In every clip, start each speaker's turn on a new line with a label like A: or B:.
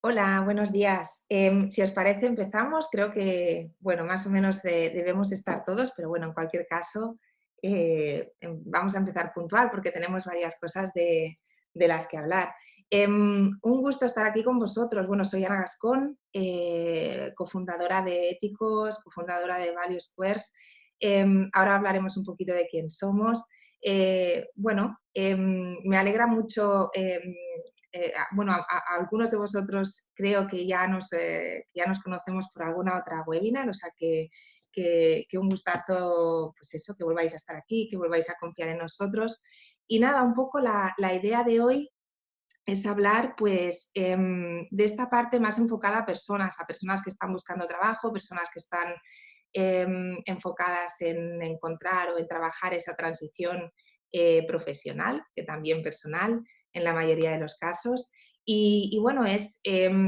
A: Hola, buenos días. Si os parece, empezamos. Creo que, bueno, más o menos debemos estar todos, pero bueno, en cualquier caso, vamos a empezar puntual porque tenemos varias cosas de las que hablar. Un gusto estar aquí con vosotros. Bueno, soy Ana Gascón, cofundadora de Éticos, cofundadora de Value Squares. Ahora hablaremos un poquito de quién somos. Me alegra mucho bueno, a algunos de vosotros creo que ya nos conocemos por alguna otra webinar, o sea que un gustazo, pues eso, que volváis a estar aquí, que volváis a confiar en nosotros. Y nada, un poco la idea de hoy es hablar pues de esta parte más enfocada a personas que están buscando trabajo, personas que están enfocadas en encontrar o en trabajar esa transición profesional, que también personal en la mayoría de los casos. Y bueno, es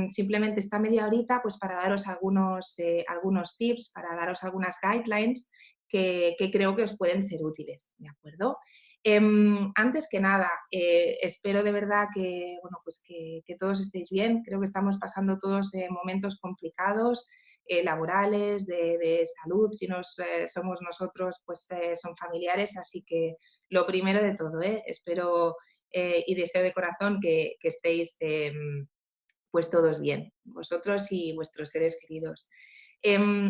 A: simplemente esta media horita pues para daros algunos tips, para daros algunas guidelines que creo que os pueden ser útiles, ¿de acuerdo? Antes que nada, espero de verdad que, bueno, pues que todos estéis bien. Creo que estamos pasando todos momentos complicados, laborales, de salud. Si somos nosotros, pues son familiares. Así que lo primero de todo, espero y deseo de corazón que estéis pues todos bien, vosotros y vuestros seres queridos.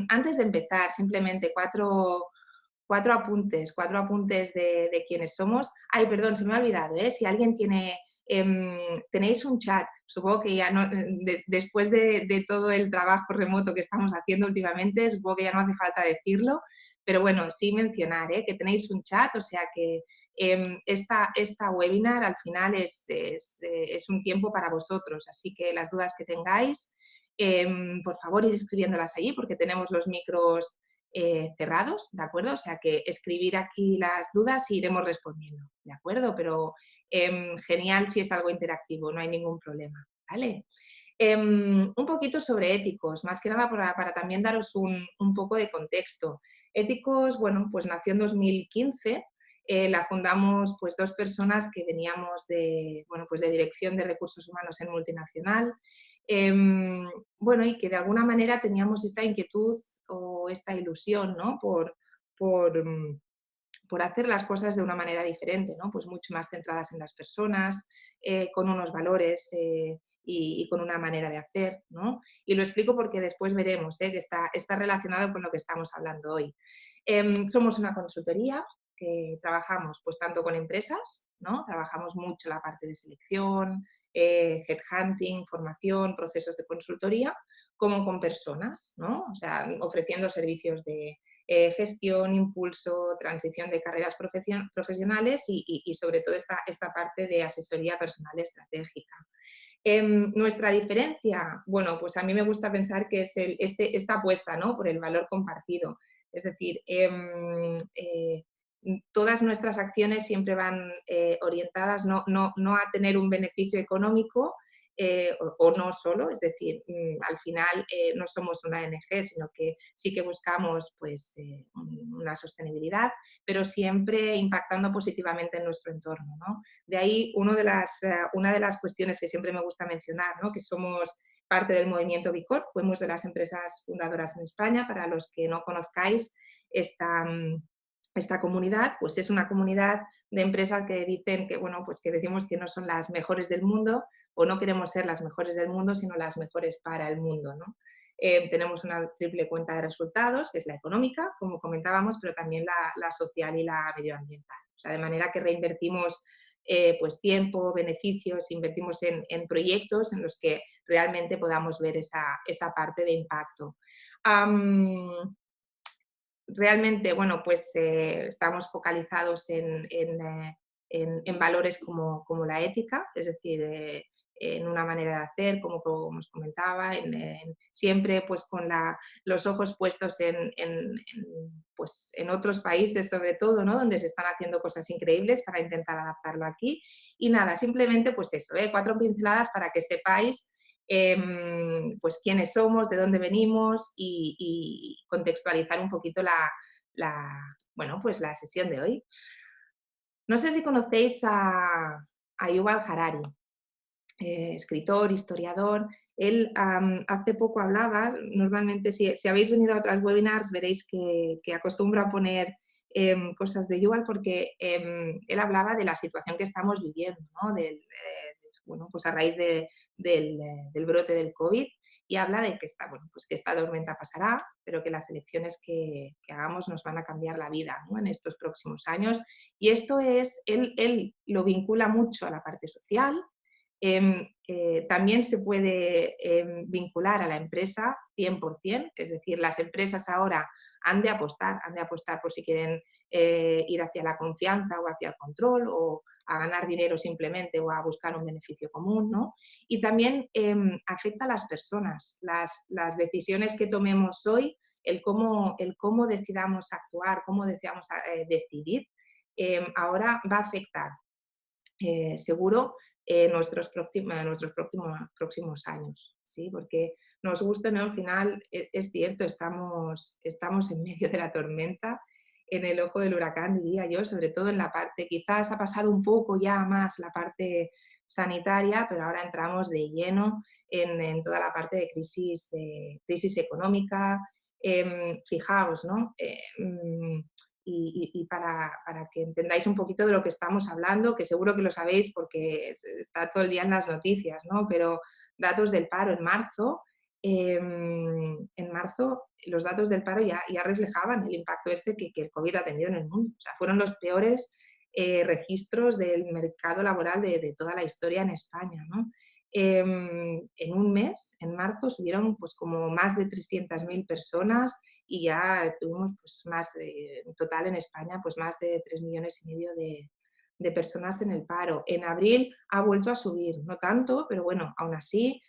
A: Antes de empezar, simplemente cuatro apuntes de quiénes somos. Ay, perdón, se me ha olvidado, ¿eh? Si alguien tenéis un chat, supongo que ya no, después de todo el trabajo remoto que estamos haciendo últimamente, supongo que ya no hace falta decirlo, pero bueno, sí mencionar, que tenéis un chat, o sea que esta webinar al final es un tiempo para vosotros, así que las dudas que tengáis, por favor ir escribiéndolas allí porque tenemos los micros cerrados, ¿de acuerdo? O sea que escribir aquí las dudas y iremos respondiendo, ¿de acuerdo? Pero genial si es algo interactivo, no hay ningún problema, ¿vale? Un poquito sobre Éticos, más que nada para también daros un poco de contexto. Éticos, bueno, pues nació en 2015, la fundamos pues dos personas que veníamos bueno, pues de dirección de recursos humanos en multinacional, bueno, y que de alguna manera teníamos esta inquietud o esta ilusión, ¿no? Por, mm, por hacer las cosas de una manera diferente, ¿no? Pues mucho más centradas en las personas, con unos valores y con una manera de hacer, ¿no? Y lo explico porque después veremos que está relacionado con lo que estamos hablando hoy. Somos una consultoría que trabajamos pues tanto con empresas, ¿no? Trabajamos mucho la parte de selección, headhunting, formación, procesos de consultoría, como con personas, ¿no? O sea, ofreciendo servicios de gestión, impulso, transición de carreras profesionales y sobre todo esta parte de asesoría personal estratégica. Nuestra diferencia, bueno, pues a mí me gusta pensar que es esta apuesta, ¿no? Por el valor compartido. Es decir, todas nuestras acciones siempre van orientadas no a tener un beneficio económico, o no solo, es decir, al final no somos una ONG, sino que sí que buscamos pues, una sostenibilidad, pero siempre impactando positivamente en nuestro entorno, ¿no? De ahí una de las cuestiones que siempre me gusta mencionar, ¿no? Que somos parte del movimiento B Corp, fuimos de las empresas fundadoras en España. Para los que no conozcáis esta comunidad, pues es una comunidad de empresas que dicen que, bueno, pues que decimos que no son las mejores del mundo o no queremos ser las mejores del mundo, sino las mejores para el mundo, ¿no? Tenemos una triple cuenta de resultados, que es la económica, como comentábamos, pero también la social y la medioambiental. O sea, de manera que reinvertimos pues tiempo, beneficios, invertimos en proyectos en los que realmente podamos ver esa parte de impacto. Realmente, bueno, pues estamos focalizados en valores como la ética, es decir, en una manera de hacer, como os comentaba, siempre pues con los ojos puestos pues, en otros países sobre todo, ¿no? Donde se están haciendo cosas increíbles para intentar adaptarlo aquí. Y nada, simplemente pues eso, cuatro pinceladas para que sepáis pues quiénes somos, de dónde venimos y contextualizar un poquito bueno, pues la sesión de hoy. No sé si conocéis a Yuval Harari, escritor, historiador. Él hace poco hablaba, normalmente si habéis venido a otras webinars veréis que acostumbro a poner cosas de Yuval porque él hablaba de la situación que estamos viviendo, ¿no? Bueno, pues a raíz del brote del COVID, y habla de que bueno, pues que esta tormenta pasará, pero que las elecciones que hagamos nos van a cambiar la vida, ¿no? En estos próximos años. Y esto él lo vincula mucho a la parte social. También se puede vincular a la empresa 100%, es decir, las empresas ahora han de apostar por si quieren ir hacia la confianza o hacia el control o a ganar dinero simplemente o a buscar un beneficio común, ¿no? Y también afecta a las personas, las decisiones que tomemos hoy, el cómo decidamos actuar, cómo decidamos decidir, ahora va a afectar seguro próximos años, ¿sí? Porque nos gusta, ¿no? Al final es cierto, estamos en medio de la tormenta, en el ojo del huracán, diría yo, sobre todo en la parte, quizás ha pasado un poco ya más la parte sanitaria, pero ahora entramos de lleno en toda la parte de crisis económica. Fijaos, ¿no? Y para que entendáis un poquito de lo que estamos hablando, que seguro que lo sabéis porque está todo el día en las noticias, ¿no? Pero datos del paro en marzo los datos del paro ya reflejaban el impacto que el COVID ha tenido en el mundo. O sea, fueron los peores registros del mercado laboral de toda la historia en España, ¿no? En un mes, en marzo, subieron pues como más de 300.000 personas y ya tuvimos pues en total en España pues más de 3,5 millones de personas en el paro. En abril ha vuelto a subir, no tanto, pero bueno, aún así,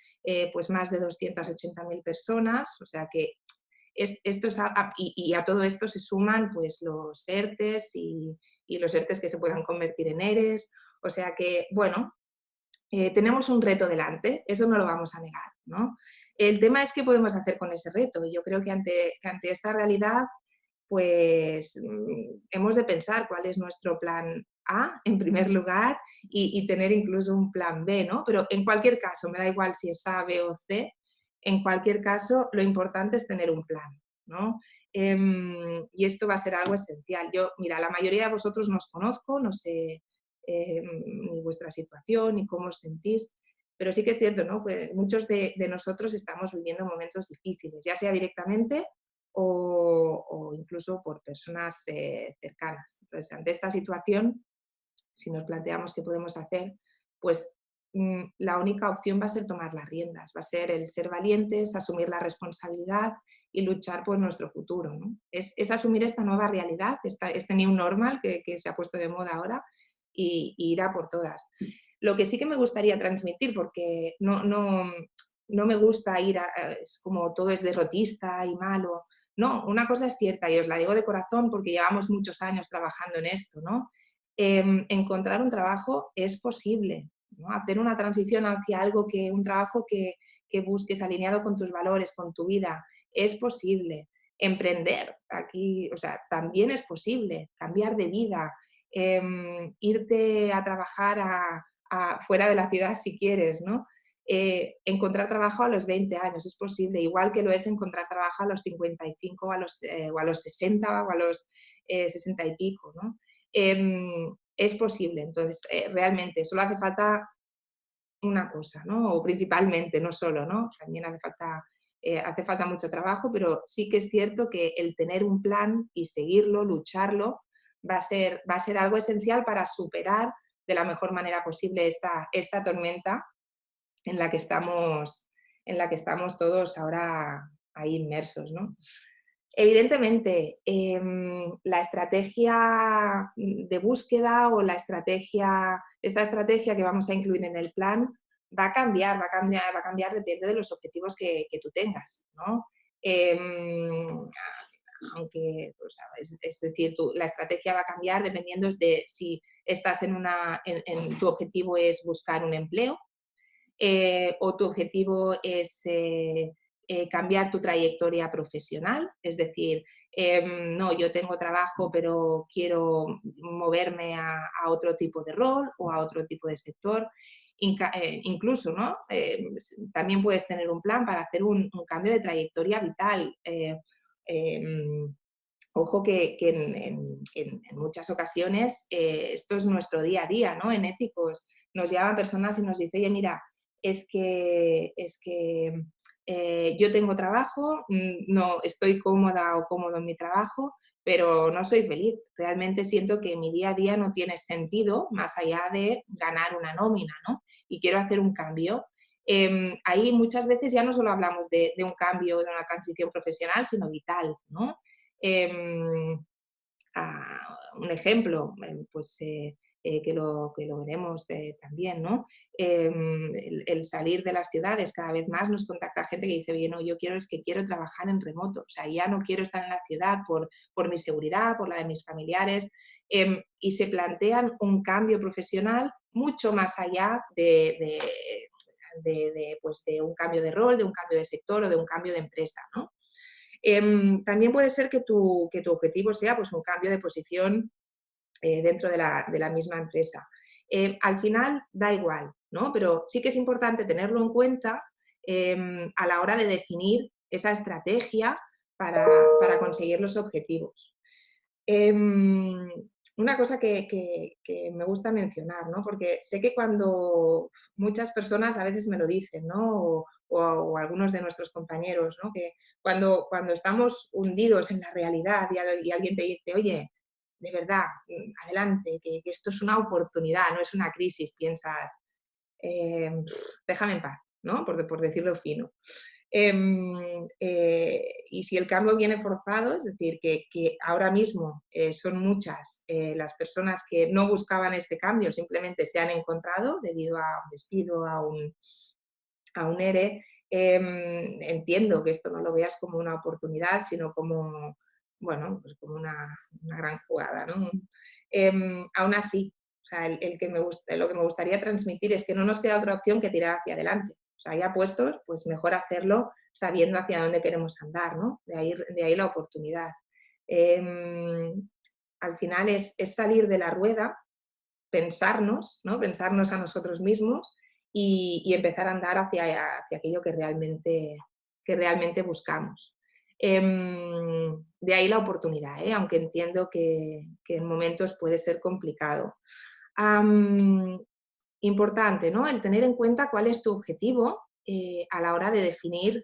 A: pues más de 280.000 personas, o sea que esto es y a todo esto se suman pues los ERTES y los ERTES que se puedan convertir en ERES, o sea que, bueno, tenemos un reto delante, eso no lo vamos a negar, ¿no? El tema es qué podemos hacer con ese reto. Yo creo que ante esta realidad, pues hemos de pensar cuál es nuestro plan A, en primer lugar, y tener incluso un plan B, ¿no? Pero en cualquier caso, me da igual si es A, B o C, en cualquier caso, lo importante es tener un plan, ¿no? Y esto va a ser algo esencial. Mira, la mayoría de vosotros nos conozco, no sé ni vuestra situación, ni cómo os sentís, pero sí que es cierto, ¿no? Pues muchos de nosotros estamos viviendo momentos difíciles, ya sea directamente o incluso por personas cercanas. Entonces, ante esta situación, si nos planteamos qué podemos hacer, pues la única opción va a ser tomar las riendas, va a ser el ser valientes, asumir la responsabilidad y luchar por nuestro futuro, ¿no? Es asumir esta nueva realidad, este new normal que se ha puesto de moda ahora y ir a por todas. Lo que sí que me gustaría transmitir, porque no me gusta es como todo es derrotista y malo. No, una cosa es cierta y os la digo de corazón porque llevamos muchos años trabajando en esto, ¿no? Encontrar un trabajo es posible, ¿no? Hacer una transición hacia un trabajo que busques alineado con tus valores, con tu vida, es posible. Emprender, aquí, o sea, también es posible. Cambiar de vida, irte a trabajar fuera de la ciudad si quieres, ¿no? Encontrar trabajo a los 20 años es posible, igual que lo es encontrar trabajo a los 55 o a los 60 o a los 60 y pico, ¿no? Es posible. Entonces, realmente solo hace falta una cosa, ¿no? O principalmente, no solo, ¿no? También hace falta mucho trabajo, pero sí que es cierto que el tener un plan y seguirlo, lucharlo, va a ser algo esencial para superar de la mejor manera posible esta tormenta en la que estamos todos ahora ahí inmersos, ¿no? Evidentemente, la estrategia de búsqueda o esta estrategia que vamos a incluir en el plan va a cambiar, depende de los objetivos que tú tengas, ¿no? Em, Aunque, es decir, la estrategia va a cambiar dependiendo de si estás tu objetivo es buscar un empleo, o tu objetivo es cambiar tu trayectoria profesional, es decir, no, yo tengo trabajo pero quiero moverme a otro tipo de rol o a otro tipo de sector. incluso, ¿no? También puedes tener un plan para hacer un cambio de trayectoria vital. Em, Ojo que en muchas ocasiones esto es nuestro día a día, ¿no? En éticos nos llaman personas y nos dicen, oye, mira, es que yo tengo trabajo, no estoy cómoda o cómodo en mi trabajo, pero no soy feliz. Realmente siento que mi día a día no tiene sentido más allá de ganar una nómina, ¿no? Y quiero hacer un cambio. Ahí muchas veces ya no solo hablamos de un cambio, de una transición profesional, sino vital, ¿no? Em, un ejemplo, que lo veremos también, ¿no? El salir de las ciudades, cada vez más nos contacta gente que dice, oye, no, quiero trabajar en remoto, o sea, ya no quiero estar en la ciudad por mi seguridad, por la de mis familiares, y se plantean un cambio profesional mucho más allá pues, de un cambio de rol, de un cambio de sector o de un cambio de empresa, ¿no? También puede ser que tu objetivo sea pues, un cambio de posición dentro de la misma empresa. Al final da igual, ¿no? Pero sí que es importante tenerlo en cuenta a la hora de definir esa estrategia para conseguir los objetivos. Una cosa que me gusta mencionar, ¿no? Porque sé que cuando muchas personas a veces me lo dicen, ¿no? O algunos de nuestros compañeros, ¿no? Que cuando estamos hundidos en la realidad y alguien te dice, oye, de verdad, adelante, que esto es una oportunidad, no es una crisis, piensas, eh, déjame en paz, ¿no? Por decirlo fino. Y si el cambio viene forzado, es decir, que ahora mismo son muchas las personas que no buscaban este cambio, simplemente se han encontrado debido a un despido, a un ERE, entiendo que esto no lo veas como una oportunidad, sino como, bueno, pues como una gran jugada, ¿no? Aún así, o sea, lo que me gustaría transmitir es que no nos queda otra opción que tirar hacia adelante. O sea, ya puestos, pues mejor hacerlo sabiendo hacia dónde queremos andar, ¿no? De ahí la oportunidad. Al final es salir de la rueda, pensarnos, ¿no? Pensarnos a nosotros mismos y empezar a andar hacia aquello que realmente buscamos. De ahí la oportunidad, aunque entiendo que en momentos puede ser complicado. Importante, ¿no? El tener en cuenta cuál es tu objetivo a la hora de definir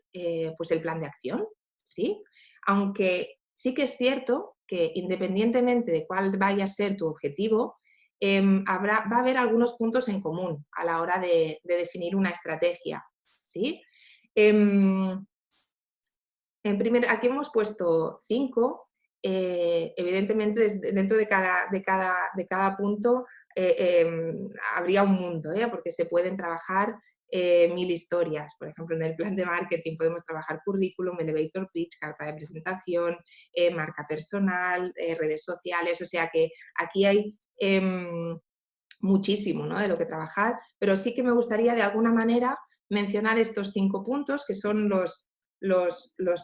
A: pues el plan de acción, ¿sí? Aunque sí que es cierto que independientemente de cuál vaya a ser tu objetivo, va a haber algunos puntos en común a la hora de definir una estrategia, ¿sí? Em, Aquí hemos puesto 5. Evidentemente, dentro de cada punto habría un mundo, porque se pueden trabajar 1000 historias. Por ejemplo, en el plan de marketing podemos trabajar currículum, elevator pitch, carta de presentación, marca personal, redes sociales. O sea que aquí hay muchísimo, ¿no? De lo que trabajar, pero sí que me gustaría de alguna manera mencionar estos 5 puntos, que son los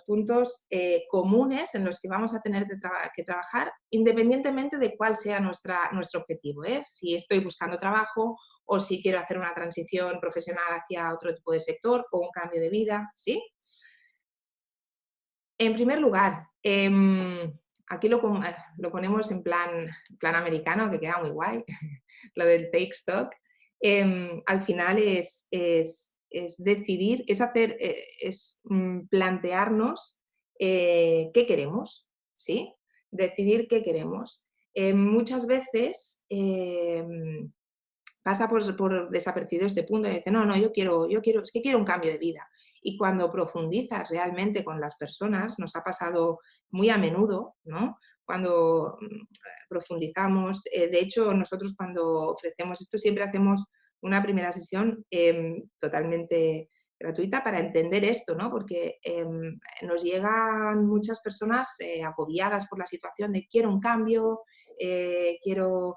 A: puntos comunes en los que vamos a tener que trabajar, independientemente de cuál sea nuestro objetivo. Si estoy buscando trabajo o si quiero hacer una transición profesional hacia otro tipo de sector o un cambio de vida, ¿sí? En primer lugar, aquí lo ponemos en plan americano, que queda muy guay, lo del take stock. Al final es decidir, plantearnos qué queremos, ¿sí? Decidir qué queremos. Muchas veces pasa por desapercibido este punto y dice, no, es que quiero un cambio de vida. Y cuando profundizas realmente con las personas, nos ha pasado muy a menudo, ¿no? Cuando profundizamos, de hecho, nosotros cuando ofrecemos esto siempre hacemos una primera sesión totalmente gratuita para entender esto, ¿no? Porque nos llegan muchas personas agobiadas por la situación de quiero un cambio, quiero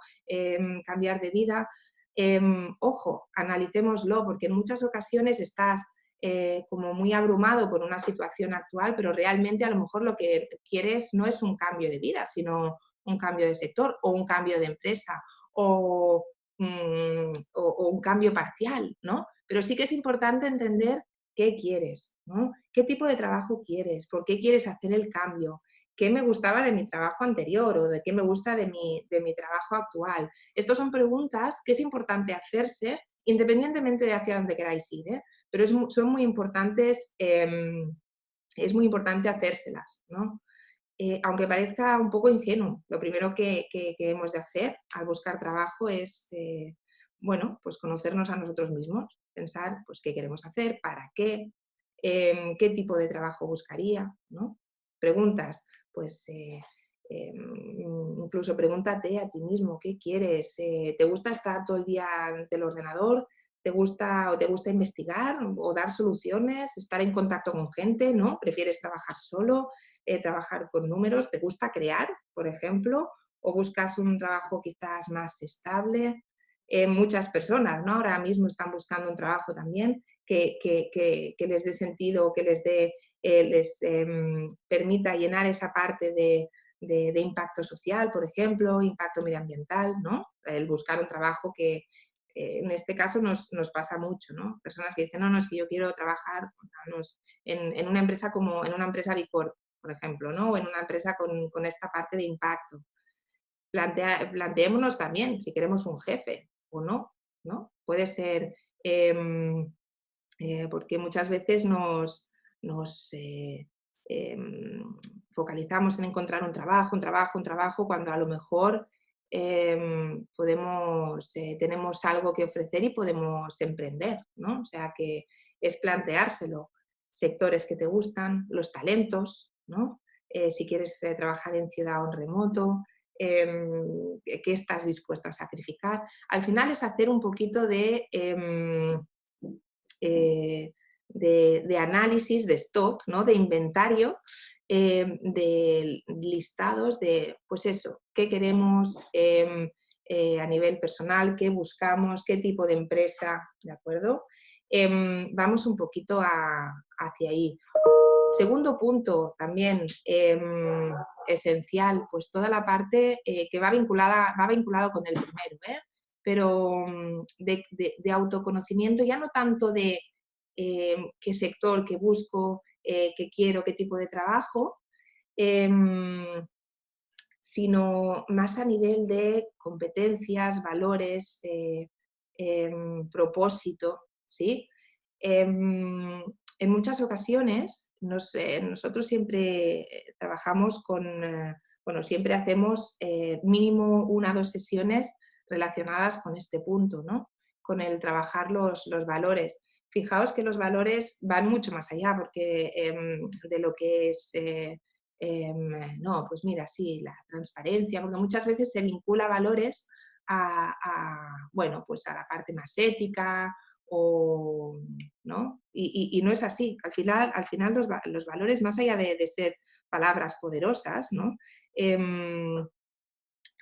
A: cambiar de vida. Ojo, analicémoslo, porque en muchas ocasiones estás como muy abrumado por una situación actual, pero realmente a lo mejor lo que quieres no es un cambio de vida, sino un cambio de sector o un cambio de empresa o o un cambio parcial, ¿no? Pero sí que es importante entender qué quieres, ¿no? ¿Qué tipo de trabajo quieres? ¿Por qué quieres hacer el cambio? ¿Qué me gustaba de mi trabajo anterior o de qué me gusta de mi trabajo actual? Estas son preguntas que es importante hacerse independientemente de hacia dónde queráis ir, ¿eh? Pero son muy importantes, es muy importante hacérselas, ¿no? Aunque parezca un poco ingenuo, lo primero que hemos de hacer al buscar trabajo es, bueno, pues conocernos a nosotros mismos, pensar pues, qué queremos hacer, para qué, qué tipo de trabajo buscaría, ¿no? Preguntas, pues incluso pregúntate a ti mismo, ¿qué quieres? ¿Te gusta estar todo el día ante el ordenador? ¿Te gusta o te gusta investigar o dar soluciones, estar en contacto con gente, ¿no? ¿Prefieres trabajar solo? Trabajar con números, ¿te gusta crear, por ejemplo? ¿O buscas un trabajo quizás más estable? Muchas personas, ¿no? Ahora mismo están buscando un trabajo también que les dé sentido, que les dé, les permita llenar esa parte de impacto social, por ejemplo, impacto medioambiental, ¿no? El buscar un trabajo que, en este caso nos pasa mucho, ¿no? Personas que dicen, no, no, es que yo quiero trabajar en una empresa como en una empresa Bicorp, por ejemplo, ¿no? O en una empresa con esta parte de impacto. Planteémonos también si queremos un jefe o no, ¿no? Puede ser, porque muchas veces nos em, focalizamos en encontrar un trabajo, cuando a lo mejor tenemos algo que ofrecer y podemos emprender, ¿no? O sea que es planteárselo. Sectores que te gustan, los talentos, ¿no? Si quieres trabajar en ciudad o en remoto, qué estás dispuesto a sacrificar. Al final es hacer un poquito eh, de análisis, de stock, ¿no? De inventario, de listados de, pues eso, qué queremos a nivel personal, qué buscamos, qué tipo de empresa, ¿de acuerdo? Vamos un poquito hacia ahí. Segundo punto, también esencial, pues toda la parte que va vinculado con el primero, ¿eh? Pero de autoconocimiento, ya no tanto de qué sector, qué busco, qué quiero, qué tipo de trabajo, em, sino más a nivel de competencias, valores, propósito, ¿sí? En muchas ocasiones nosotros siempre trabajamos bueno, siempre hacemos mínimo 1 o 2 sesiones relacionadas con este punto, ¿no? Con el trabajar los valores. Fijaos que los valores van mucho más allá porque, de lo que es no, pues mira, sí, la transparencia, porque muchas veces se vincula valores bueno, pues a la parte más ética, o, ¿no? Y no es así. Al final los valores, más allá de ser palabras poderosas, ¿no? Em,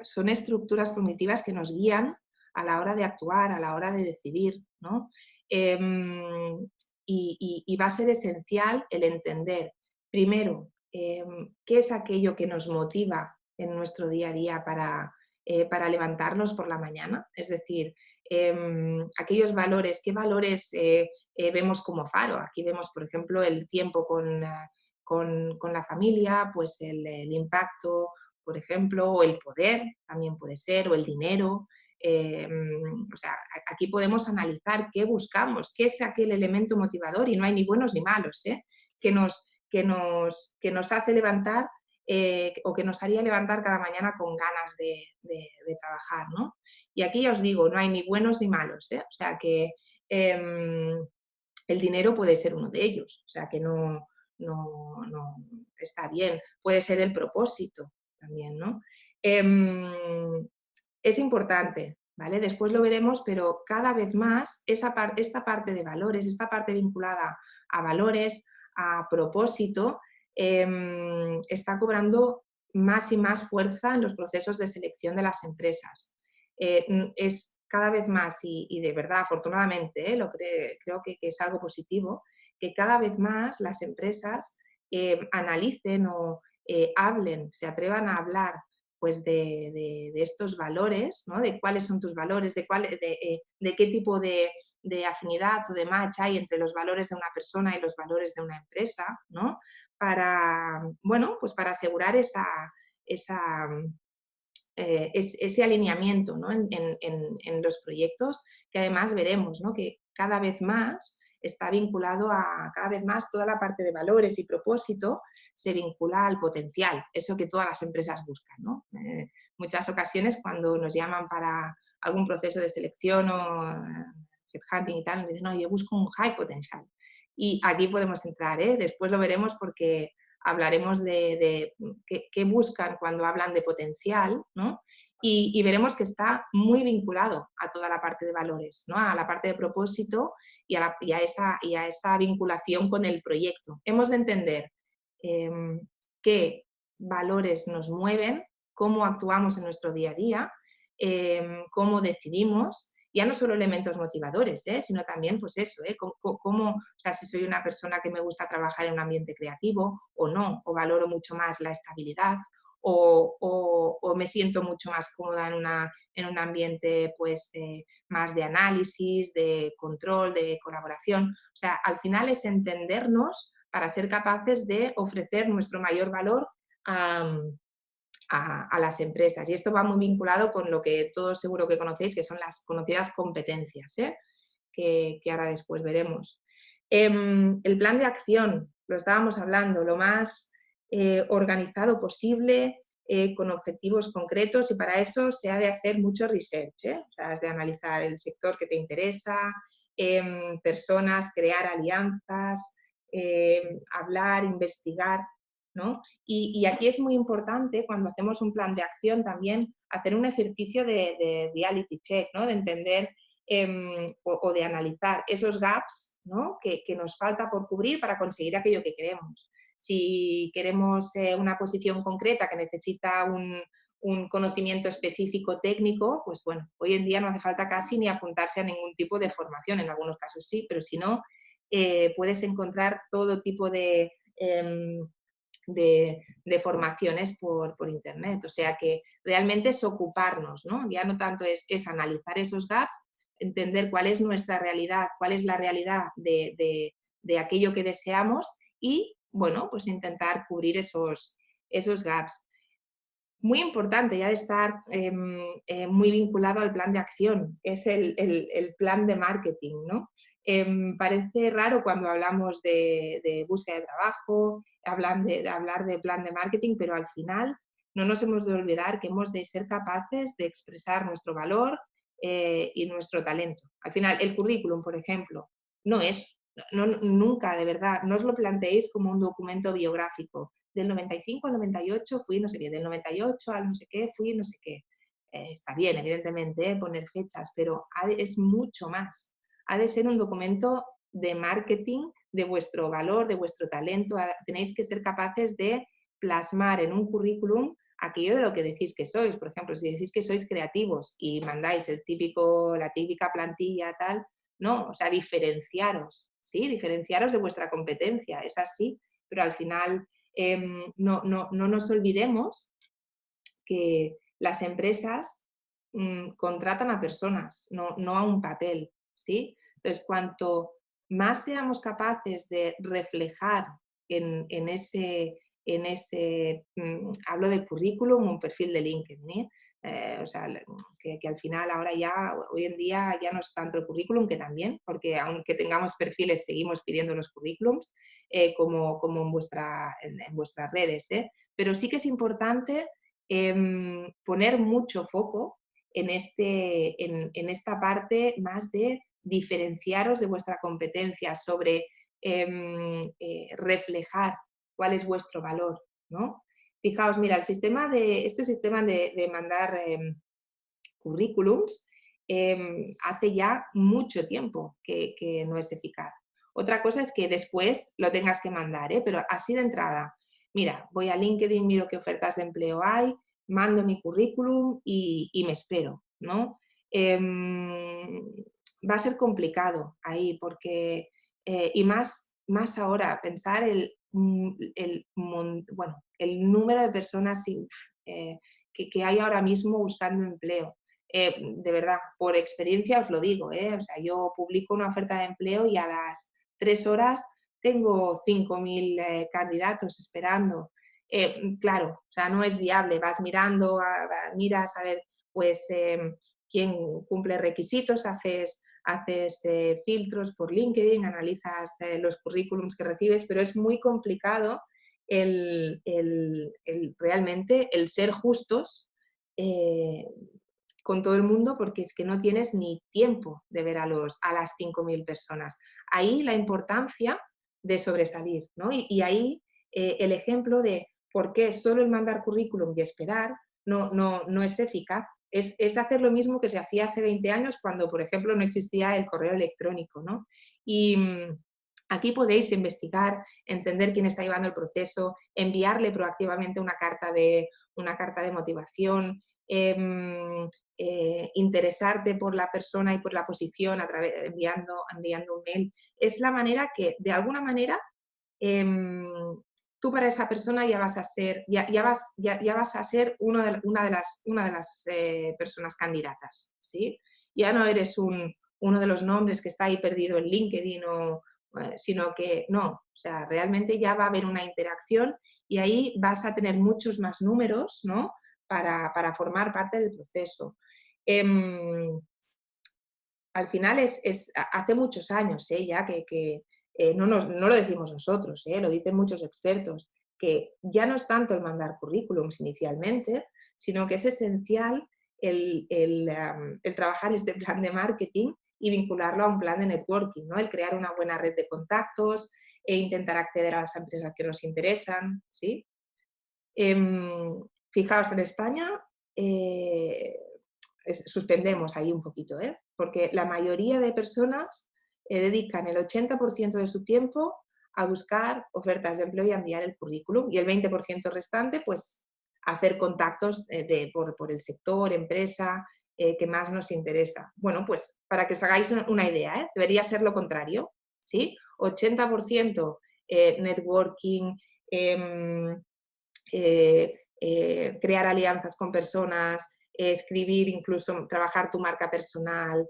A: Son estructuras cognitivas que nos guían a la hora de actuar, a la hora de decidir, ¿no? Em, y va a ser esencial el entender, primero, qué es aquello que nos motiva en nuestro día a día para levantarnos por la mañana, es decir, aquellos valores, qué valores vemos como faro. Aquí vemos, por ejemplo, el tiempo con la familia, pues el impacto, por ejemplo, o el poder también puede ser, o el dinero. O sea, aquí podemos analizar qué buscamos, qué es aquel elemento motivador, y no hay ni buenos ni malos, ¿eh? Que nos hace levantar o que nos haría levantar cada mañana con ganas de trabajar, ¿no? Y aquí ya os digo, no hay ni buenos ni malos, ¿eh? O sea que el dinero puede ser uno de ellos, o sea que no está bien. Puede ser el propósito también, ¿no? Es importante, ¿vale? Después lo veremos, pero cada vez más esta parte de valores, esta parte vinculada a valores, a propósito, está cobrando más y más fuerza en los procesos de selección de las empresas. Es cada vez más, y de verdad, afortunadamente, creo que es algo positivo, que cada vez más las empresas analicen o hablen, se atrevan a hablar pues de estos valores, ¿no? De cuáles son tus valores, de qué tipo de afinidad o de match hay entre los valores de una persona y los valores de una empresa, ¿no? Para, bueno, pues para asegurar esa, ese alineamiento, ¿no? En los proyectos, que además veremos, ¿no? Que cada vez más está vinculado cada vez más toda la parte de valores y propósito se vincula al potencial, eso que todas las empresas buscan, ¿no? Muchas ocasiones cuando nos llaman para algún proceso de selección o headhunting y tal, nos dicen, no, yo busco un high potential. Y aquí podemos entrar, ¿eh? Después lo veremos porque hablaremos de qué buscan cuando hablan de potencial, ¿no? Y veremos que está muy vinculado a toda la parte de valores, ¿no? A la parte de propósito y a esa vinculación con el proyecto. Hemos de entender eh, qué valores nos mueven, cómo actuamos en nuestro día a día, cómo decidimos, ya no solo elementos motivadores, sino también, pues eso, o sea, si soy una persona que me gusta trabajar en un ambiente creativo o no, o valoro mucho más la estabilidad, o me siento mucho más cómoda en un ambiente pues, más de análisis, de control, de colaboración. O sea, al final es entendernos para ser capaces de ofrecer nuestro mayor valor a las empresas. Y esto va muy vinculado con lo que todos seguro que conocéis, que son las conocidas competencias, que ahora después veremos. El plan de acción, lo estábamos hablando, lo más organizado posible, con objetivos concretos, y para eso se ha de hacer mucho research, o sea, has de analizar el sector que te interesa, personas, crear alianzas, hablar, investigar, ¿no? Y aquí es muy importante, cuando hacemos un plan de acción, también hacer un ejercicio de reality check, ¿no? De entender o de analizar esos gaps, ¿no? que nos falta por cubrir para conseguir aquello que queremos. Si queremos una posición concreta que necesita un conocimiento específico técnico, pues bueno, hoy en día no hace falta casi ni apuntarse a ningún tipo de formación, en algunos casos sí, pero si no, puedes encontrar todo tipo de formaciones por internet. O sea que realmente es ocuparnos, ¿no? Ya no tanto es analizar esos gaps, entender cuál es nuestra realidad, cuál es la realidad de aquello que deseamos y, bueno, pues intentar cubrir esos gaps. Muy importante ya de estar muy vinculado al plan de acción, es el plan de marketing, ¿no? Parece raro cuando hablamos de búsqueda de trabajo, hablar de plan de marketing, pero al final no nos hemos de olvidar que hemos de ser capaces de expresar nuestro valor y nuestro talento. Al final, el currículum, por ejemplo, no es, nunca, de verdad, no os lo planteéis como un documento biográfico. Del 95 al 98 fui no sé qué, del 98 al no sé qué fui no sé qué. Está bien, evidentemente, poner fechas, pero es mucho más. Ha de ser un documento de marketing de vuestro valor, de vuestro talento. Tenéis que ser capaces de plasmar en un currículum aquello de lo que decís que sois. Por ejemplo, si decís que sois creativos y mandáis la típica plantilla tal, no, o sea, diferenciaros, ¿sí? Diferenciaros de vuestra competencia, es así, pero al final no nos olvidemos que las empresas contratan a personas, no a un papel, ¿sí? Entonces, cuanto más seamos capaces de reflejar en ese hablo de currículum, un perfil de LinkedIn, o sea, que al final ahora ya, hoy en día ya no es tanto el currículum, que también, porque aunque tengamos perfiles seguimos pidiendo los currículums, como en vuestras redes, pero sí que es importante poner mucho foco en esta parte más de diferenciaros de vuestra competencia, sobre reflejar cuál es vuestro valor, ¿no? Fijaos, mira, este sistema de mandar currículums hace ya mucho tiempo que no es eficaz. Otra cosa es que después lo tengas que mandar, pero así de entrada, mira, voy a LinkedIn, miro qué ofertas de empleo hay, mando mi currículum y me espero, ¿no? Va a ser complicado ahí porque, y más ahora, pensar el número de personas que hay ahora mismo buscando empleo. De verdad, por experiencia os lo digo, ¿eh? O sea, yo publico una oferta de empleo y a las 3 horas tengo 5.000 candidatos esperando. Claro, o sea, no es viable. Vas mirando, miras a ver, pues, quién cumple requisitos, haces filtros por LinkedIn, analizas los currículums que recibes, pero es muy complicado realmente el ser justos eh, con todo el mundo, porque es que no tienes ni tiempo de ver a las 5.000 personas. Ahí la importancia de sobresalir, ¿no? Y ahí el ejemplo de por qué solo el mandar currículum y esperar no es eficaz. Es hacer lo mismo que se hacía hace 20 años cuando, por ejemplo, no existía el correo electrónico, ¿no? Y aquí podéis investigar, entender quién está llevando el proceso, enviarle proactivamente una carta de motivación, interesarte por la persona y por la posición enviando un mail. Es la manera que, de alguna manera, em, tú para esa persona ya vas a ser, ya vas a ser una de las personas candidatas, ¿sí? Ya no eres uno de los nombres que está ahí perdido en LinkedIn, sino que no, o sea, realmente ya va a haber una interacción y ahí vas a tener muchos más números, ¿no? Para formar parte del proceso. Em, Al final hace muchos años ya que no lo decimos nosotros, lo dicen muchos expertos, que ya no es tanto el mandar currículums inicialmente, sino que es esencial el trabajar este plan de marketing y vincularlo a un plan de networking, ¿no? El crear una buena red de contactos e intentar acceder a las empresas que nos interesan, ¿sí? Fijaos, en España eh, suspendemos ahí un poquito, porque la mayoría de personas dedican el 80% de su tiempo a buscar ofertas de empleo y a enviar el currículum, y el 20% restante, pues, a hacer contactos por el sector, empresa, que más nos interesa. Bueno, pues para que os hagáis una idea, debería ser lo contrario, ¿sí? 80% networking, em, crear alianzas con personas, escribir, incluso trabajar tu marca personal,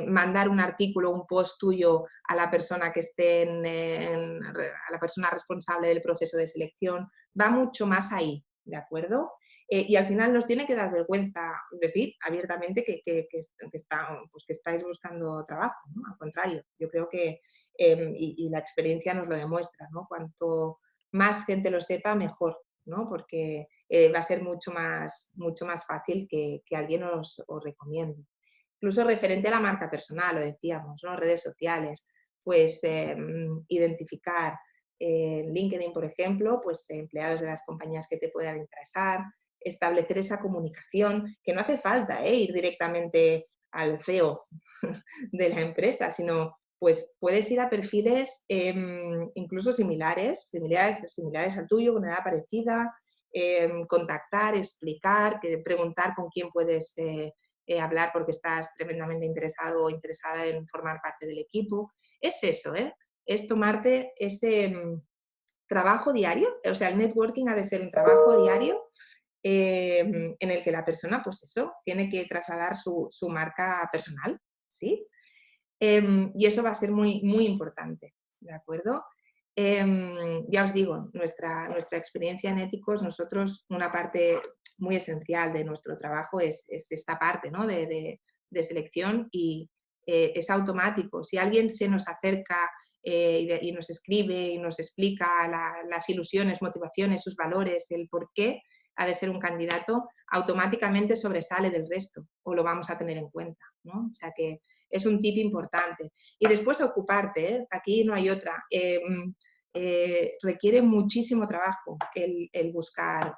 A: mandar un artículo, un post tuyo a la persona que esté a la persona responsable del proceso de selección, va mucho más ahí, ¿de acuerdo? Y al final nos tiene que dar vergüenza decir abiertamente pues que estáis buscando trabajo, ¿no? Al contrario, yo creo que, y la experiencia nos lo demuestra, ¿no? Cuanto más gente lo sepa, mejor, ¿no? Porque va a ser mucho más fácil que alguien os recomiende. Incluso referente a la marca personal, lo decíamos, ¿no? Redes sociales, pues identificar en LinkedIn, por ejemplo, pues empleados de las compañías que te puedan interesar, establecer esa comunicación, que no hace falta ir directamente al CEO de la empresa, sino pues puedes ir a perfiles incluso similares al tuyo, con edad parecida, contactar, explicar, preguntar con quién puedes hablar porque estás tremendamente interesado o interesada en formar parte del equipo. Es eso, es tomarte ese trabajo diario, o sea, el networking ha de ser un trabajo diario en el que la persona, pues eso, tiene que trasladar su marca personal, ¿sí? Y eso va a ser muy, muy importante, ¿de acuerdo? Ya os digo, nuestra experiencia en éticos, nosotros una parte muy esencial de nuestro trabajo es esta parte, ¿no? de selección y es automático. Si alguien se nos acerca y nos escribe y nos explica las ilusiones, motivaciones, sus valores, el por qué ha de ser un candidato, automáticamente sobresale del resto o lo vamos a tener en cuenta, ¿no? O sea que es un tip importante. Y después ocuparte, aquí no hay otra. Requiere muchísimo trabajo el buscar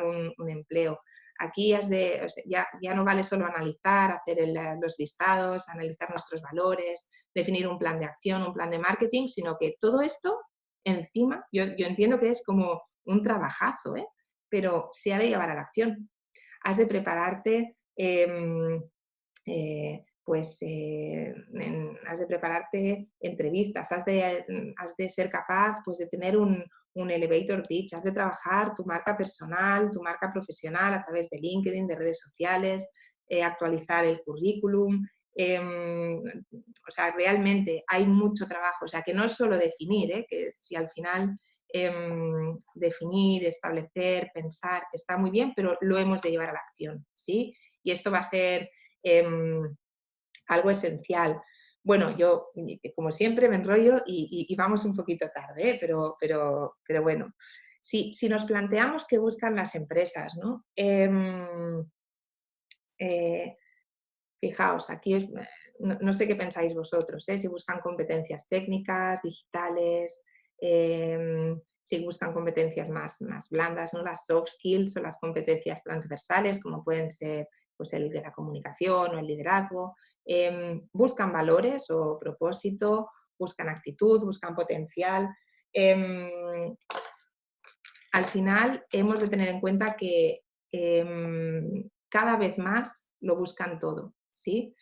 A: un empleo. Aquí o sea, ya no vale solo analizar, hacer los listados, analizar nuestros valores, definir un plan de acción, un plan de marketing, sino que todo esto encima, yo entiendo que es como un trabajazo, pero se ha de llevar a la acción. Has de prepararte has de prepararte entrevistas, has de ser capaz, pues, de tener un elevator pitch, has de trabajar tu marca personal, tu marca profesional a través de LinkedIn, de redes sociales, actualizar el currículum. O sea, realmente hay mucho trabajo. O sea, que no es solo definir, que si al final definir, establecer, pensar, está muy bien, pero lo hemos de llevar a la acción, ¿sí? Y esto va a ser algo esencial. Bueno, yo, como siempre, me enrollo y vamos un poquito tarde, pero bueno. Si nos planteamos qué buscan las empresas, ¿no? Fijaos, aquí no sé qué pensáis vosotros, si buscan competencias técnicas, digitales, si buscan competencias más blandas, ¿no? Las soft skills o las competencias transversales, como pueden ser pues, el de la comunicación o el liderazgo. Buscan valores o propósito, buscan actitud, buscan potencial. Al final hemos de tener en cuenta que cada vez más lo buscan todo, ¿sí?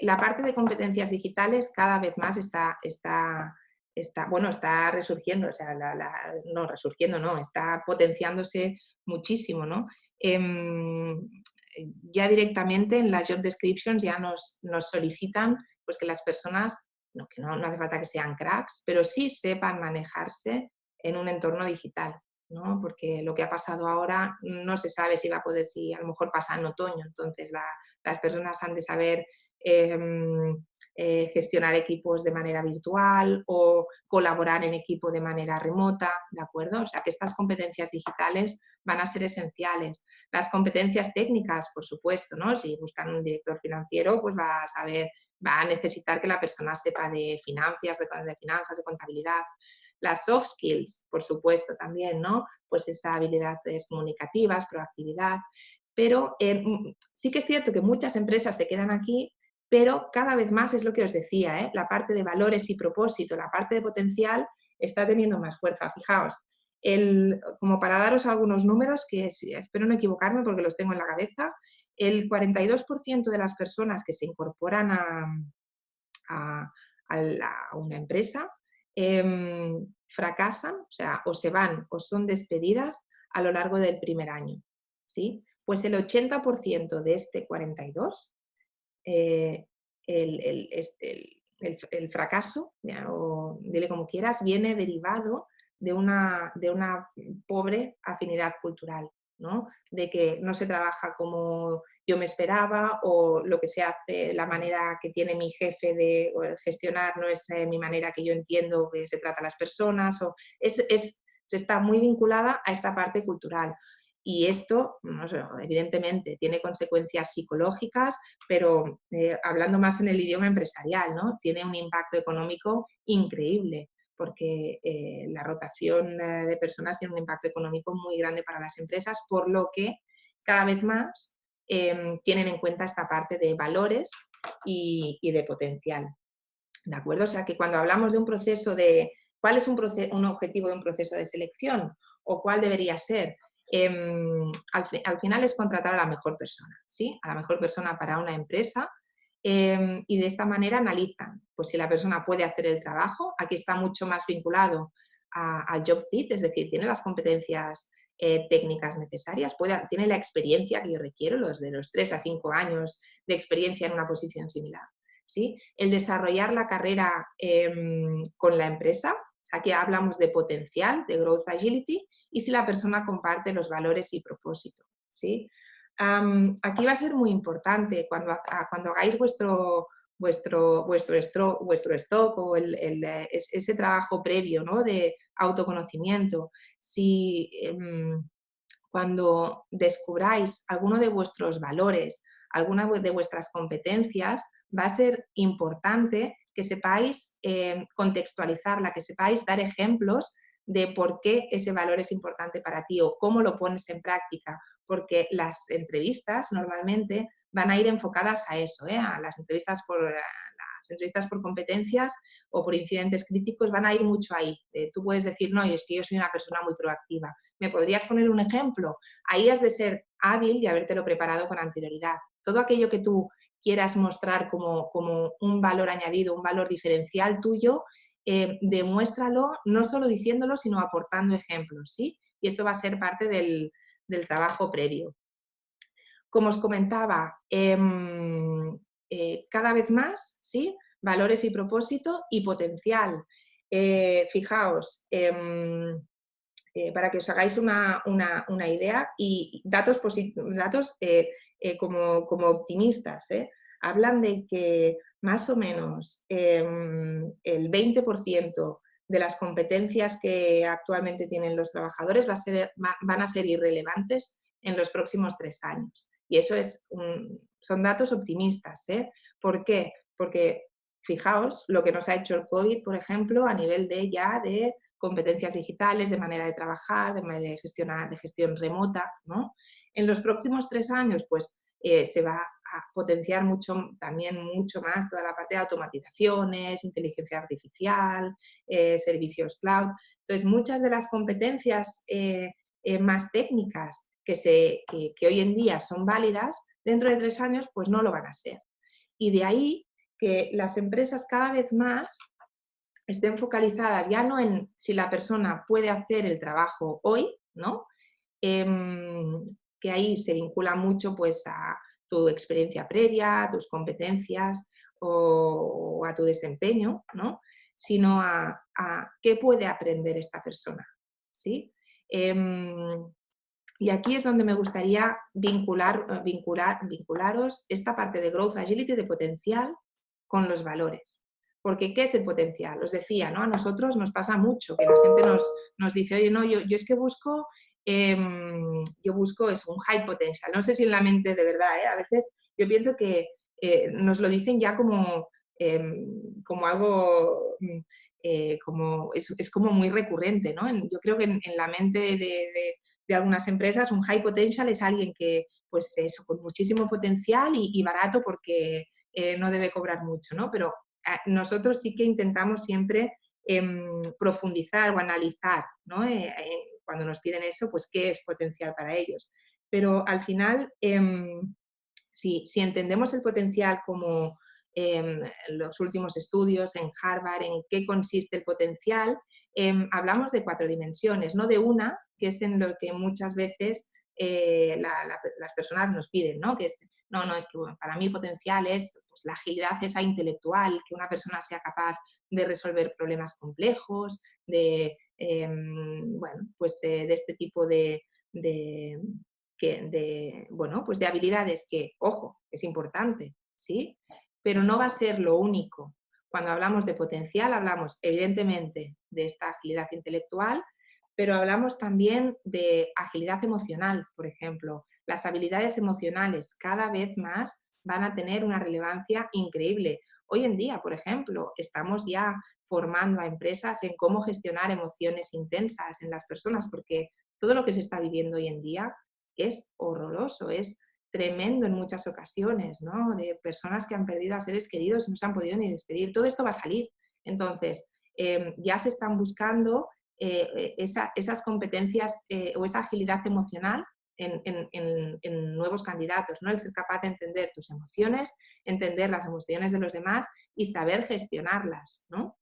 A: La parte de competencias digitales cada vez más está resurgiendo, o sea, no resurgiendo, no, está potenciándose muchísimo, ¿no? Ya directamente en las job descriptions ya nos solicitan pues, que las personas, que no hace falta que sean cracks, pero sí sepan manejarse en un entorno digital, ¿no? Porque lo que ha pasado ahora no se sabe si va a poder, si a lo mejor pasa en otoño, entonces las personas han de saber gestionar equipos de manera virtual o colaborar en equipo de manera remota, ¿de acuerdo? O sea que estas competencias digitales van a ser esenciales. Las competencias técnicas, por supuesto, ¿no? Si buscan un director financiero, pues va a necesitar que la persona sepa de finanzas, de contabilidad. Las soft skills, por supuesto, también, ¿no? Pues esas habilidades comunicativas, proactividad. Pero sí que es cierto que muchas empresas se quedan aquí, pero cada vez más es lo que os decía, la parte de valores y propósito, la parte de potencial está teniendo más fuerza. Fijaos, como para daros algunos números, que espero no equivocarme porque los tengo en la cabeza, el 42% de las personas que se incorporan a una empresa fracasan, o sea, o se van o son despedidas a lo largo del primer año, ¿sí? Pues el 80% de este 42, el fracaso, o dile como quieras, viene derivado de una pobre afinidad cultural, ¿no? De que no se trabaja como yo me esperaba o lo que se hace, la manera que tiene mi jefe de gestionar no es mi manera que yo entiendo que se trata a las personas, o se está muy vinculada a esta parte cultural. Y esto, no sé, evidentemente, tiene consecuencias psicológicas, pero hablando más en el idioma empresarial, ¿no? Tiene un impacto económico increíble, porque la rotación de personas tiene un impacto económico muy grande para las empresas, por lo que cada vez más tienen en cuenta esta parte de valores y de potencial. ¿De acuerdo? O sea, que cuando hablamos de un proceso de cuál es un objetivo de un proceso de selección o cuál debería ser, al final es contratar a la mejor persona, ¿sí? A la mejor persona para una empresa, y de esta manera analizan pues, si la persona puede hacer el trabajo. Aquí está mucho más vinculado al job fit, es decir, tiene las competencias técnicas necesarias, tiene la experiencia que yo requiero, los de los 3 a 5 años de experiencia en una posición similar. ¿Sí? El desarrollar la carrera con la empresa, aquí hablamos de potencial, de growth agility, y si la persona comparte los valores y propósito, ¿sí? Aquí va a ser muy importante cuando hagáis vuestro stock o ese trabajo previo, ¿no? De autoconocimiento. Si cuando descubráis alguno de vuestros valores, alguna de vuestras competencias, va a ser importante que sepáis contextualizarla, que sepáis dar ejemplos de por qué ese valor es importante para ti o cómo lo pones en práctica, porque las entrevistas normalmente van a ir enfocadas a eso, a las entrevistas por competencias o por incidentes críticos van a ir mucho ahí. Tú puedes decir, no, es que yo soy una persona muy proactiva. ¿Me podrías poner un ejemplo? Ahí has de ser hábil y habértelo preparado con anterioridad. Todo aquello que tú quieras mostrar como un valor añadido, un valor diferencial tuyo, demuéstralo, no solo diciéndolo, sino aportando ejemplos, ¿sí? Y esto va a ser parte del trabajo previo. Como os comentaba, cada vez más, ¿sí? Valores y propósito y potencial. Fijaos, para que os hagáis una idea, y datos como optimistas, hablan de que más o menos el 20% de las competencias que actualmente tienen los trabajadores van a ser irrelevantes en los próximos 3 años. Y eso son datos optimistas. ¿Por qué? Porque fijaos lo que nos ha hecho el COVID, por ejemplo, a nivel de competencias digitales, de manera de trabajar, de manera de gestión remota, ¿no? En los próximos 3 años, pues se va a potenciar también mucho más toda la parte de automatizaciones, inteligencia artificial, servicios cloud. Entonces, muchas de las competencias más técnicas que hoy en día son válidas, dentro de 3 años, pues no lo van a ser. Y de ahí que las empresas cada vez más estén focalizadas ya no en si la persona puede hacer el trabajo hoy, ¿no? Que ahí se vincula mucho pues a tu experiencia previa, a tus competencias o a tu desempeño, ¿no? Sino a qué puede aprender esta persona, ¿sí? Y aquí es donde me gustaría vincularos esta parte de Growth Agility, de potencial, con los valores. Porque, ¿qué es el potencial? Os decía, ¿no? A nosotros nos pasa mucho, que la gente nos dice, oye, no, yo es que busco es un high potential. No sé si en la mente de verdad, a veces yo pienso que nos lo dicen ya como algo, es como muy recurrente, ¿no? Yo creo que en la mente de algunas empresas un high potential es alguien que, pues eso, con muchísimo potencial y barato porque no debe cobrar mucho, ¿no? Pero nosotros sí que intentamos siempre profundizar o analizar, ¿no? Cuando nos piden eso, pues qué es potencial para ellos. Pero al final, si entendemos el potencial como los últimos estudios en Harvard, en qué consiste el potencial, hablamos de 4 dimensiones, no de una, que es en lo que muchas veces las personas nos piden, ¿no? Que es que bueno, para mí potencial es pues, la agilidad esa intelectual, que una persona sea capaz de resolver problemas complejos, de este tipo pues de habilidades que, ojo, es importante, ¿sí? Pero no va a ser lo único. Cuando hablamos de potencial, hablamos evidentemente de esta agilidad intelectual, pero hablamos también de agilidad emocional, por ejemplo. Las habilidades emocionales cada vez más van a tener una relevancia increíble. Hoy en día, por ejemplo, estamos ya formando a empresas en cómo gestionar emociones intensas en las personas, porque todo lo que se está viviendo hoy en día es horroroso, es tremendo en muchas ocasiones, ¿no? De personas que han perdido a seres queridos y no se han podido ni despedir. Todo esto va a salir. Entonces, ya se están buscando esas competencias o esa agilidad emocional en nuevos candidatos, ¿no? El ser capaz de entender tus emociones, entender las emociones de los demás y saber gestionarlas, ¿no?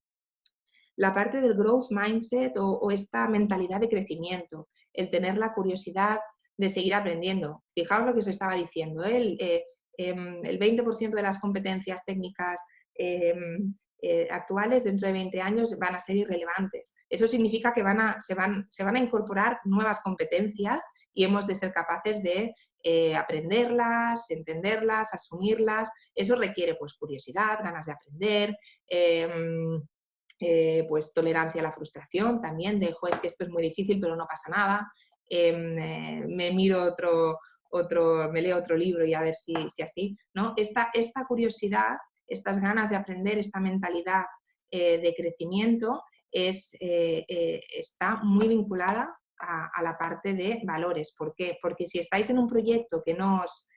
A: La parte del growth mindset o esta mentalidad de crecimiento, el tener la curiosidad de seguir aprendiendo. Fijaos lo que os estaba diciendo, el 20% de las competencias técnicas actuales dentro de 20 años van a ser irrelevantes. Eso significa que se van a incorporar nuevas competencias y hemos de ser capaces de aprenderlas, entenderlas, asumirlas. Eso requiere pues, curiosidad, ganas de aprender, pues tolerancia a la frustración también, de es que esto es muy difícil pero no pasa nada, me leo otro libro y a ver si así, ¿no? Esta curiosidad, estas ganas de aprender, esta mentalidad de crecimiento está muy vinculada a la parte de valores. ¿Por qué? Porque si estáis en un proyecto que no os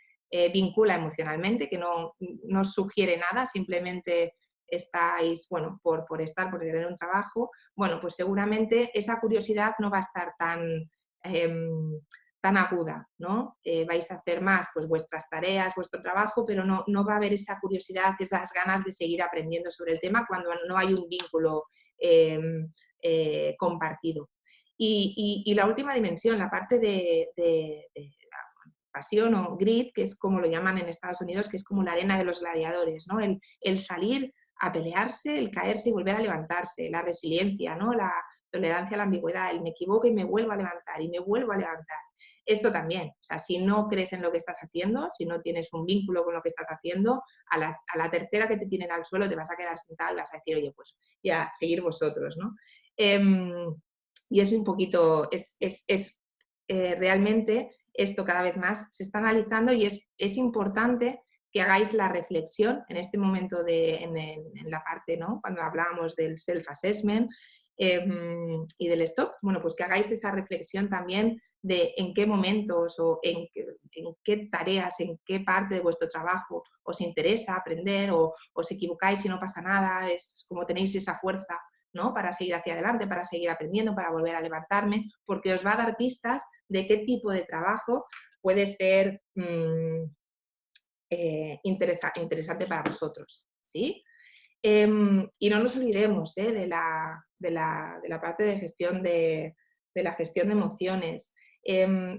A: vincula emocionalmente, que no os sugiere nada, simplemente estáis, bueno, por tener un trabajo, bueno, pues seguramente esa curiosidad no va a estar tan aguda, ¿no? Vais a hacer más pues vuestras tareas, vuestro trabajo, pero no va a haber esa curiosidad, esas ganas de seguir aprendiendo sobre el tema cuando no hay un vínculo compartido. Y la última dimensión, la parte de pasión o grit, que es como lo llaman en Estados Unidos, que es como la arena de los gladiadores, ¿no? El salir a pelearse, el caerse y volver a levantarse, la resiliencia, ¿no? La tolerancia a la ambigüedad, el me equivoco y me vuelvo a levantar y me vuelvo a levantar. Esto también, o sea, si no crees en lo que estás haciendo, si no tienes un vínculo con lo que estás haciendo, a la tercera que te tienen al suelo te vas a quedar sentado y vas a decir, oye, pues ya, seguir vosotros, ¿no? Y es un poquito, realmente esto cada vez más se está analizando y es importante que hagáis la reflexión en este momento en la parte, ¿no? Cuando hablábamos del self-assessment y del stop, bueno, pues que hagáis esa reflexión también de en qué momentos o en qué tareas, en qué parte de vuestro trabajo os interesa aprender o os equivocáis y no pasa nada, es como tenéis esa fuerza, ¿no? Para seguir hacia adelante, para seguir aprendiendo, para volver a levantarme, porque os va a dar pistas de qué tipo de trabajo puede ser interesante para vosotros, ¿sí? Y no nos olvidemos de la parte de gestión de la gestión de emociones.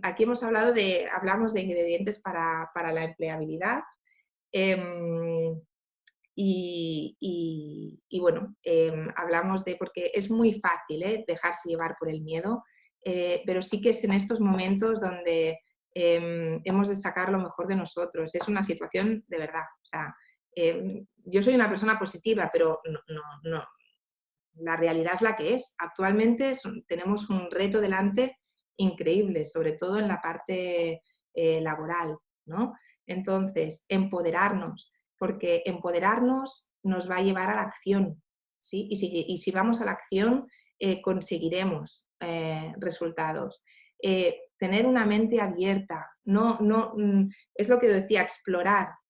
A: Aquí hablamos de ingredientes para la empleabilidad. em, bueno, hablamos porque es muy fácil dejarse llevar por el miedo, pero sí que es en estos momentos donde hemos de sacar lo mejor de nosotros. Es una situación de verdad. O sea, yo soy una persona positiva, pero no, la realidad es la que es. Actualmente tenemos un reto delante increíble, sobre todo en la parte laboral, ¿no? Entonces, empoderarnos, porque empoderarnos nos va a llevar a la acción, ¿sí? Y si vamos a la acción, conseguiremos resultados. Tener una mente abierta, es lo que decía,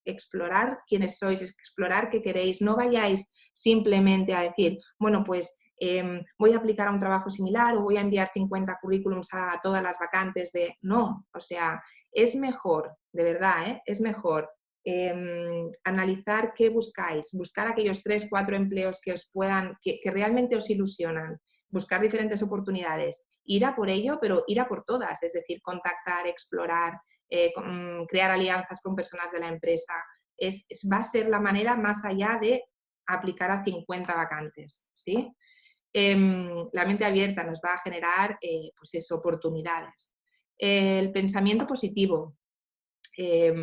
A: explorar quiénes sois, explorar qué queréis, no vayáis simplemente a decir, bueno, pues voy a aplicar a un trabajo similar o voy a enviar 50 currículums a todas las vacantes de... No, o sea, es mejor, de verdad, es mejor analizar qué buscáis, buscar aquellos 3, 4 empleos que os puedan, que realmente os ilusionan, buscar diferentes oportunidades, ir a por ello, pero ir a por todas, es decir, contactar, explorar, crear alianzas con personas de la empresa, va a ser la manera más allá de aplicar a 50 vacantes, ¿sí? La mente abierta nos va a generar pues eso, oportunidades. El pensamiento positivo es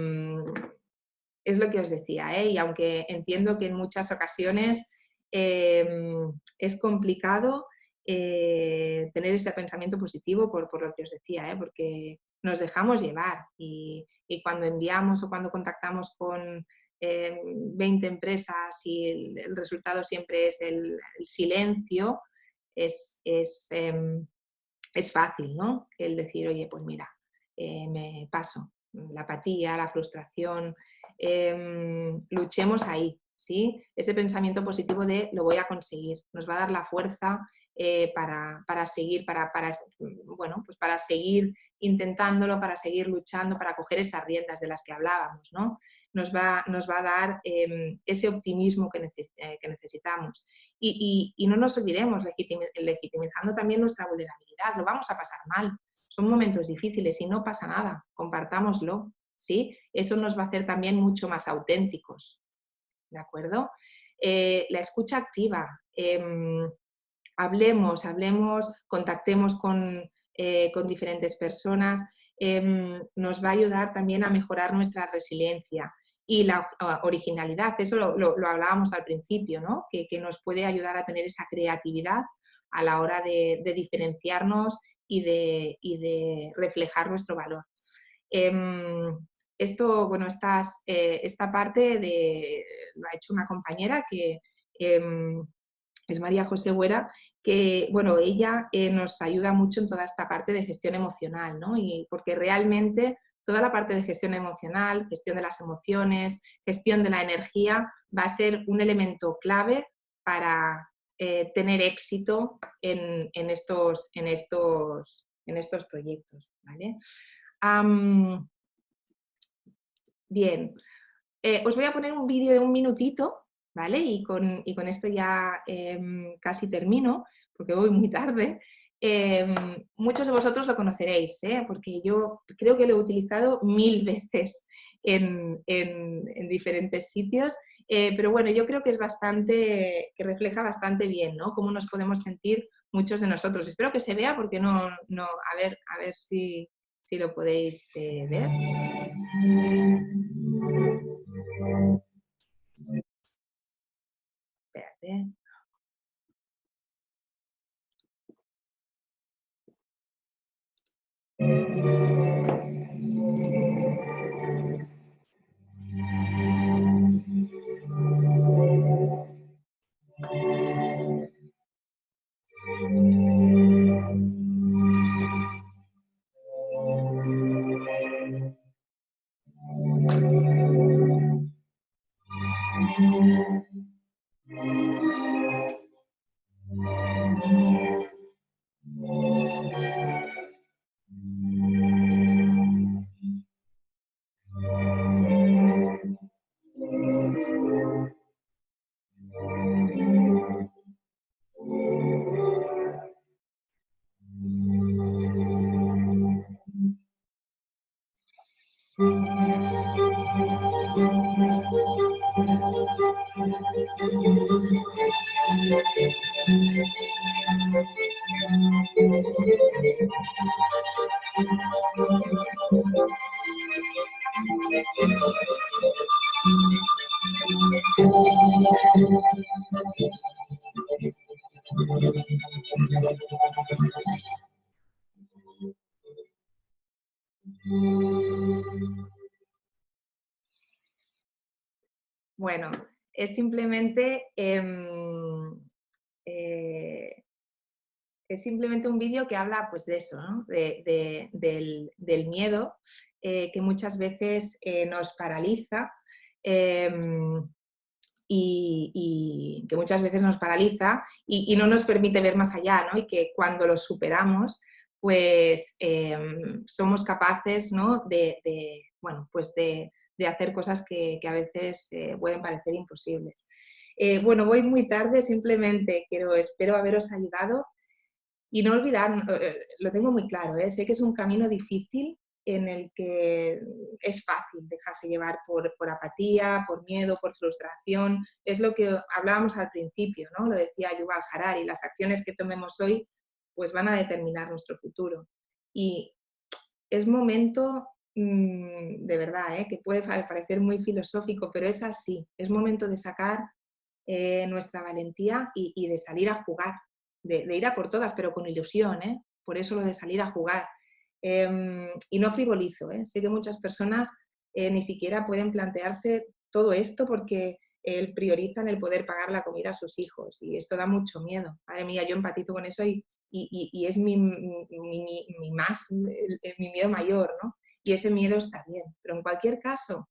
A: lo que os decía, y aunque entiendo que en muchas ocasiones es complicado tener ese pensamiento positivo por lo que os decía, porque nos dejamos llevar y cuando enviamos o cuando contactamos con 20 empresas y el resultado siempre es el silencio, es fácil, ¿no? El decir, oye, pues mira, me paso. La apatía, la frustración, luchemos ahí, ¿sí? Ese pensamiento positivo de lo voy a conseguir, nos va a dar la fuerza para seguir, bueno, pues para seguir intentándolo, para seguir luchando, para coger esas riendas de las que hablábamos, ¿no? Nos va a dar ese optimismo que necesitamos. Y no nos olvidemos, legitimizando también nuestra vulnerabilidad, lo vamos a pasar mal. Son momentos difíciles y no pasa nada, compartámoslo, ¿sí? Eso nos va a hacer también mucho más auténticos, ¿de acuerdo? La escucha activa, hablemos, contactemos con diferentes personas, nos va a ayudar también a mejorar nuestra resiliencia y la originalidad, eso lo hablábamos al principio, ¿no? Que nos puede ayudar a tener esa creatividad a la hora de diferenciarnos y de reflejar nuestro valor. Esto, bueno, esta parte lo ha hecho una compañera que es María José Huera, que, bueno, ella nos ayuda mucho en toda esta parte de gestión emocional, ¿no? Y porque realmente toda la parte de gestión emocional, gestión de las emociones, gestión de la energía, va a ser un elemento clave para tener éxito en estos proyectos, ¿vale? Bien, os voy a poner un vídeo de un minutito, ¿vale? Y con esto ya casi termino, porque voy muy tarde. Muchos de vosotros lo conoceréis, porque yo creo que lo he utilizado 1000 veces en diferentes sitios, pero bueno, yo creo que es bastante, que refleja bastante bien, ¿no? Cómo nos podemos sentir muchos de nosotros. Espero que se vea porque a ver si lo podéis ver. Espérate. Bueno, es simplemente, es simplemente un vídeo que habla pues, de eso, ¿no? Del miedo que muchas veces nos paraliza y que muchas veces nos paraliza y no nos permite ver más allá, ¿no? Y que cuando lo superamos, pues somos capaces, ¿no? Bueno, pues de hacer cosas que a veces pueden parecer imposibles. Bueno, voy muy tarde, simplemente espero haberos ayudado y no olvidar, lo tengo muy claro, sé que es un camino difícil en el que es fácil dejarse llevar por apatía, por miedo, por frustración. Es lo que hablábamos al principio, ¿no? Lo decía Yuval Harari, las acciones que tomemos hoy pues van a determinar nuestro futuro. Y es momento, de verdad, que puede parecer muy filosófico, pero es así, es momento de sacar nuestra valentía y de salir a jugar, de ir a por todas, pero con ilusión, por eso lo de salir a jugar. Y no frivolizo, sé que muchas personas ni siquiera pueden plantearse todo esto porque priorizan el poder pagar la comida a sus hijos y esto da mucho miedo. Madre mía, yo empatizo con eso y es mi miedo mayor, ¿no? Y ese miedo está bien, pero en cualquier caso,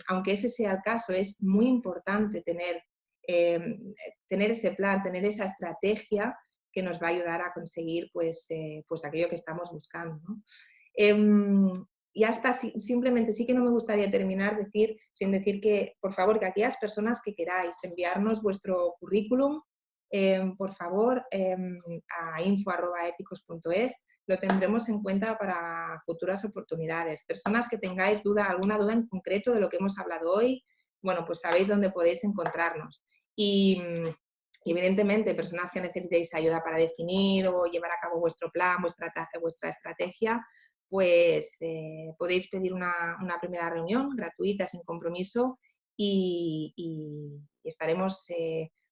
A: aunque ese sea el caso, es muy importante tener ese plan, tener esa estrategia que nos va a ayudar a conseguir pues aquello que estamos buscando, ¿no? Y hasta simplemente sí que no me gustaría terminar sin decir que, por favor, que aquellas personas que queráis enviarnos vuestro currículum, por favor, a info@ethicos.es, lo tendremos en cuenta para futuras oportunidades. Personas que tengáis alguna duda en concreto de lo que hemos hablado hoy, bueno, pues sabéis dónde podéis encontrarnos. Y evidentemente, personas que necesitéis ayuda para definir o llevar a cabo vuestro plan, vuestra estrategia, pues podéis pedir una primera reunión gratuita, sin compromiso, y estaremos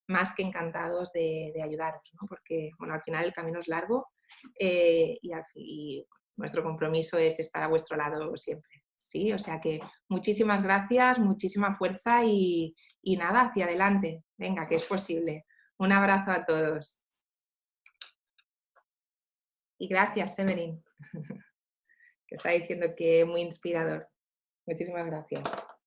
A: más que encantados de ayudaros, ¿no? Porque bueno, al final el camino es largo y nuestro compromiso es estar a vuestro lado siempre. ¿Sí? O sea que muchísimas gracias, muchísima fuerza y nada, hacia adelante. Venga, que es posible. Un abrazo a todos. Y gracias, Severin, que está diciendo que muy inspirador. Muchísimas gracias.